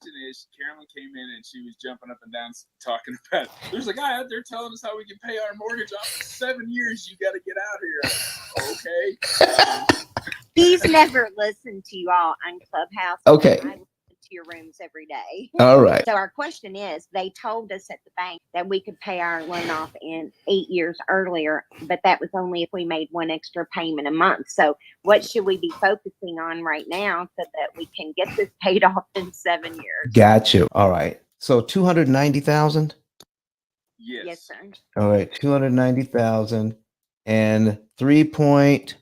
question is, Carolyn came in and she was jumping up and down talking about, there's a guy out there telling us how we can pay our mortgage off in 7 years. You got to get out here. Okay. He's never listened to you all on Clubhouse. Okay. I listen to your rooms every day. All right. So our question is, they told us at the bank that we could pay our loan off in 8 years earlier, but that was only if we made one extra payment a month. So what should we be focusing on right now so that we can get this paid off in 7 years? Got you. All right. So 290,000. Yes. Yes, sir. All right. 290,000 and 3.625.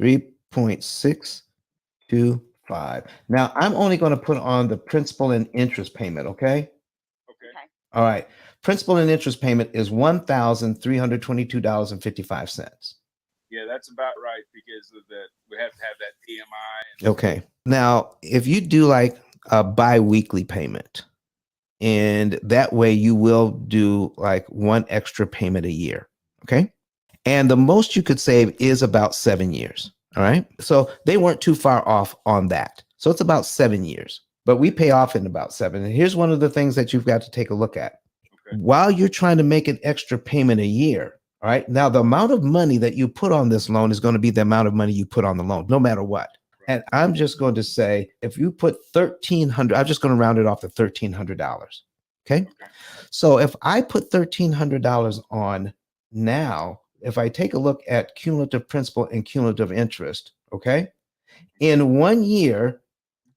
3.625. Now I'm only going to put on the principal and interest payment. Okay. Okay. All right. Principal and interest payment is $1,322.55. Yeah, that's about right because of the we have to have that PMI. Okay. Now, if you do like a bi-weekly payment, and that way you will do like one extra payment a year. Okay. And the most you could save is about 7 years. All right. So they weren't too far off on that. So it's about 7 years, but we pay off in about 7. And here's one of the things that you've got to take a look at. Okay. While you're trying to make an extra payment a year. All right. Now, the amount of money that you put on this loan is going to be the amount of money you put on the loan, no matter what. And I'm just going to say, if you put $1,300, I'm just going to round it off to $1,300. Okay. So if I put $1,300 on now, if I take a look at cumulative principal and cumulative interest, okay, in 1 year,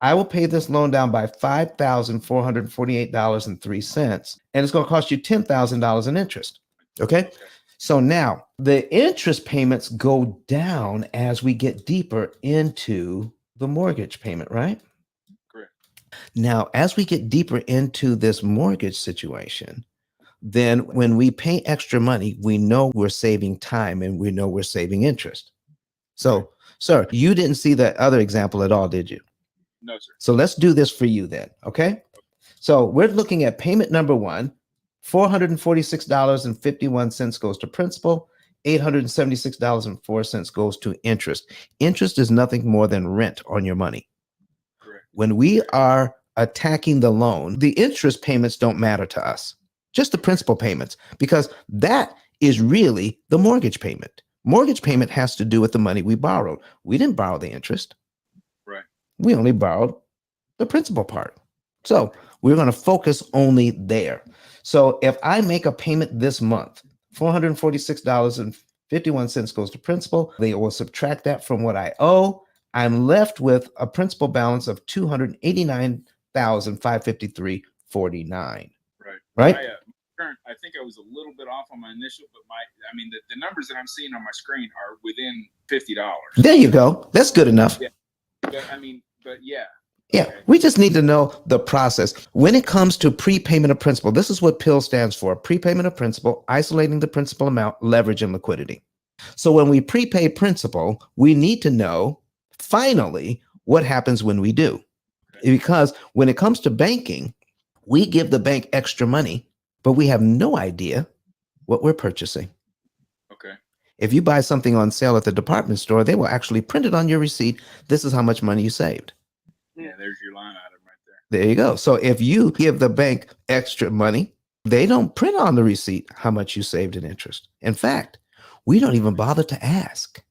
I will pay this loan down by $5,448.03, and it's going to cost you $10,000 in interest. Okay. So now the interest payments go down as we get deeper into the mortgage payment, right? Correct. Now, as we get deeper into this mortgage situation, then when we pay extra money, we know we're saving time and we know we're saving interest. So, sir, you didn't see that other example at all, did you? No, sir. So let's do this for you then, okay? So we're looking at payment number one, $446.51 goes to principal, $876.04 goes to interest. Interest is nothing more than rent on your money. Correct. When we are attacking the loan, the interest payments don't matter to us, just the principal payments, because that is really the mortgage payment. Mortgage payment has to do with the money we borrowed. We didn't borrow the interest. Right. We only borrowed the principal part. So we're going to focus only there. So if I make a payment this month, $446.51 goes to principal. They will subtract that from what I owe. I'm left with a principal balance of $289,553.49. Right? I think I was a little bit off on my initial, but the numbers that I'm seeing on my screen are within $50. There you go. That's good enough. Yeah. But yeah. Yeah, Okay. we just need to know the process. When it comes to prepayment of principal, this is what P.I.L.L stands for: prepayment of principal, isolating the principal amount, leverage, and liquidity. So when we prepay principal, we need to know finally what happens when we do. Okay. Because when it comes to banking, we give the bank extra money, but we have no idea what we're purchasing. Okay. If you buy something on sale at the department store, they will actually print it on your receipt. This is how much money you saved. Yeah, there's your line item right there. There you go. So if you give the bank extra money, they don't print on the receipt how much you saved in interest. In fact, we don't even bother to ask.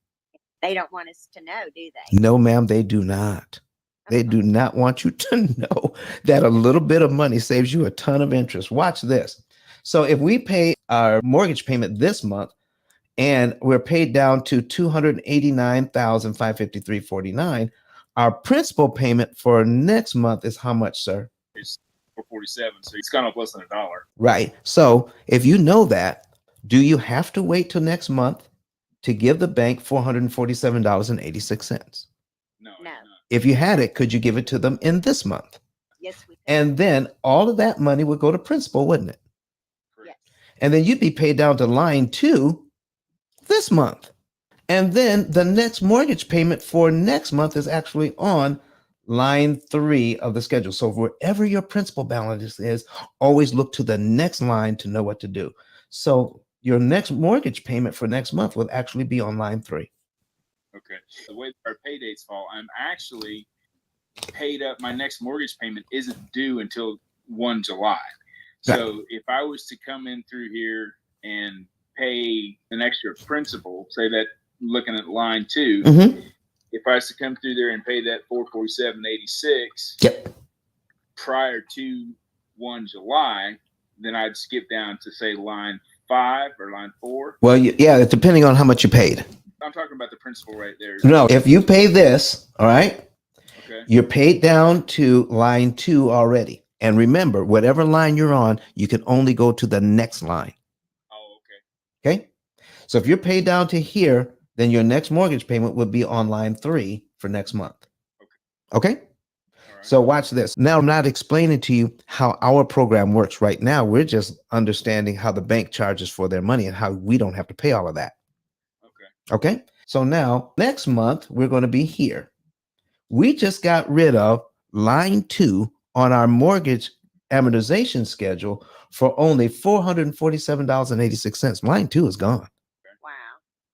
They don't want us to know, do they? No, ma'am, they do not. They do not want you to know that a little bit of money saves you a ton of interest. Watch this. So if we pay our mortgage payment this month and we're paid down to $289,553.49, our principal payment for next month is how much, sir? It's $447, so it's gone up less than $1. Right. So if you know that, do you have to wait till next month to give the bank $447.86? No. If you had it, could you give it to them in this month? Yes, we do. And then all of that money would go to principal, wouldn't it? Yes. And then you'd be paid down to line 2 this month. And then the next mortgage payment for next month is actually on line 3 of the schedule. So wherever your principal balance is, always look to the next line to know what to do. So your next mortgage payment for next month will actually be on line 3. Okay. The way our pay dates fall, I'm actually paid up. My next mortgage payment isn't due until 1 July. So if I was to come in through here and pay an extra principal, say that looking at line 2, if I was to come through there and pay that $447.86 prior to 1 July, then I'd skip down to say line 5 or line 4. Well, yeah, depending on how much you paid. I'm talking about the principal right there. No, if you pay this, all right, okay, you're paid down to line 2 already. And remember, whatever line you're on, you can only go to the next line. Oh, okay. Okay. So if you're paid down to here, then your next mortgage payment would be on line 3 for next month. Okay. All right. So watch this. Now, I'm not explaining to you how our program works right now. We're just understanding how the bank charges for their money and how we don't have to pay all of that. Okay. So now next month, we're going to be here. We just got rid of line 2 on our mortgage amortization schedule for only $447.86. Line 2 is gone. Wow.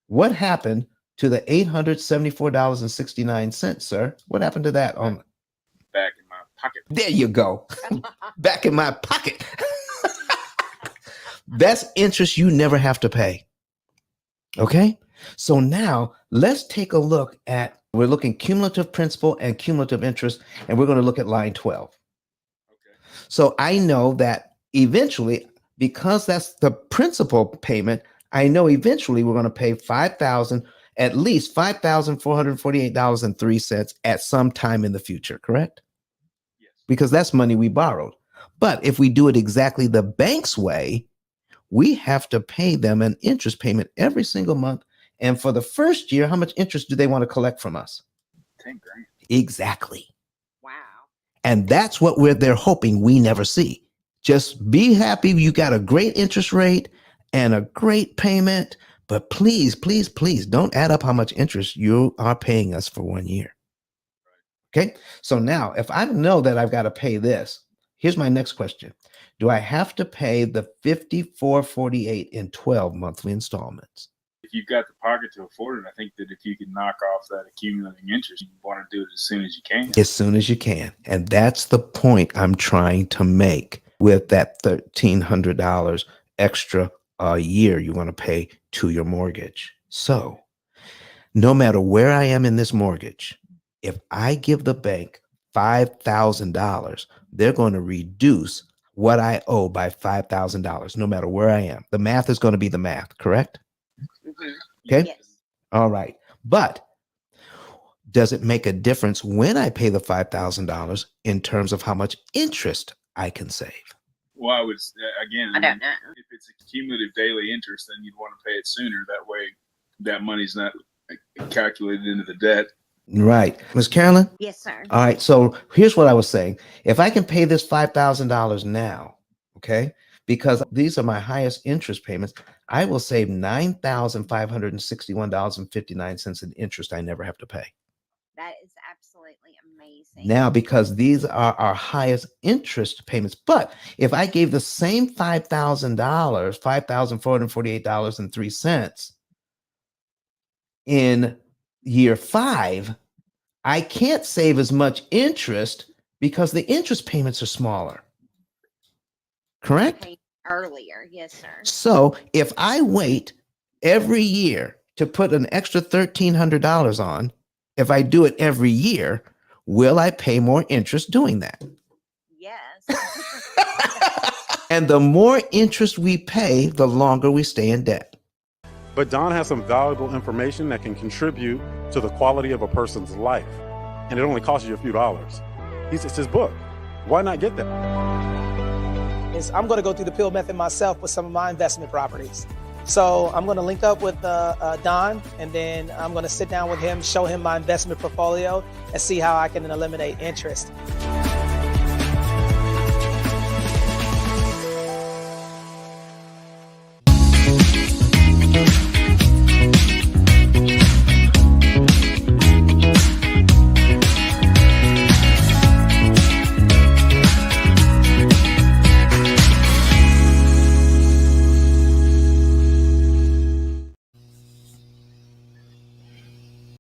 What happened to the $874.69, sir? What happened to that? On Back in my pocket. there you go. Back in my pocket. That's interest you never have to pay. Okay. So now let's take a look at, we're looking cumulative principal and cumulative interest, and we're going to look at line 12. So I know that eventually, because that's the principal payment, I know eventually we're going to pay at least $5,448.03 at some time in the future, correct? Yes. Because that's money we borrowed. But if we do it exactly the bank's way, we have to pay them an interest payment every single month. And for the first year, how much interest do they want to collect from us? $10,000. Exactly. Wow. And that's what they're hoping we never see. Just be happy you got a great interest rate and a great payment, but please, please, please don't add up how much interest you are paying us for 1 year. Okay. So now if I know that I've got to pay this, here's my next question. Do I have to pay the $54.48 in 12 monthly installments? If you've got the pocket to afford it, I think that if you can knock off that accumulating interest, you want to do it as soon as you can. As soon as you can. And that's the point I'm trying to make with that $1,300 extra a year you want to pay to your mortgage. So no matter where I am in this mortgage, if I give the bank $5,000, they're going to reduce what I owe by $5,000, no matter where I am. The math is going to be the math, correct? Okay. Yes. All right. But does it make a difference when I pay the $5,000 in terms of how much interest I can save? Well, I would, again, I don't know. if it's a cumulative daily interest, then you'd want to pay it sooner. That way, that money's not calculated into the debt. Right. Ms. Carolyn? Yes, sir. All right. So here's what I was saying. If I can pay this $5,000 now, okay, because these are my highest interest payments, I will save $9,561.59 in interest I never have to pay. That is absolutely amazing. Now, because these are our highest interest payments. But if I gave the same $5,000, $5,448.03 in year 5, I can't save as much interest because the interest payments are smaller. Correct? Okay, earlier, yes, sir. So if I wait every year to put an extra $1,300 on, if I do it every year, will I pay more interest doing that? Yes. And the more interest we pay, the longer we stay in debt. But Don has some valuable information that can contribute to the quality of a person's life. And it only costs you a few dollars. It's his book. Why not get that? I'm going to go through the P.I.L.L method myself with some of my investment properties. So I'm going to link up with Don, and then I'm going to sit down with him, show him my investment portfolio, and see how I can eliminate interest.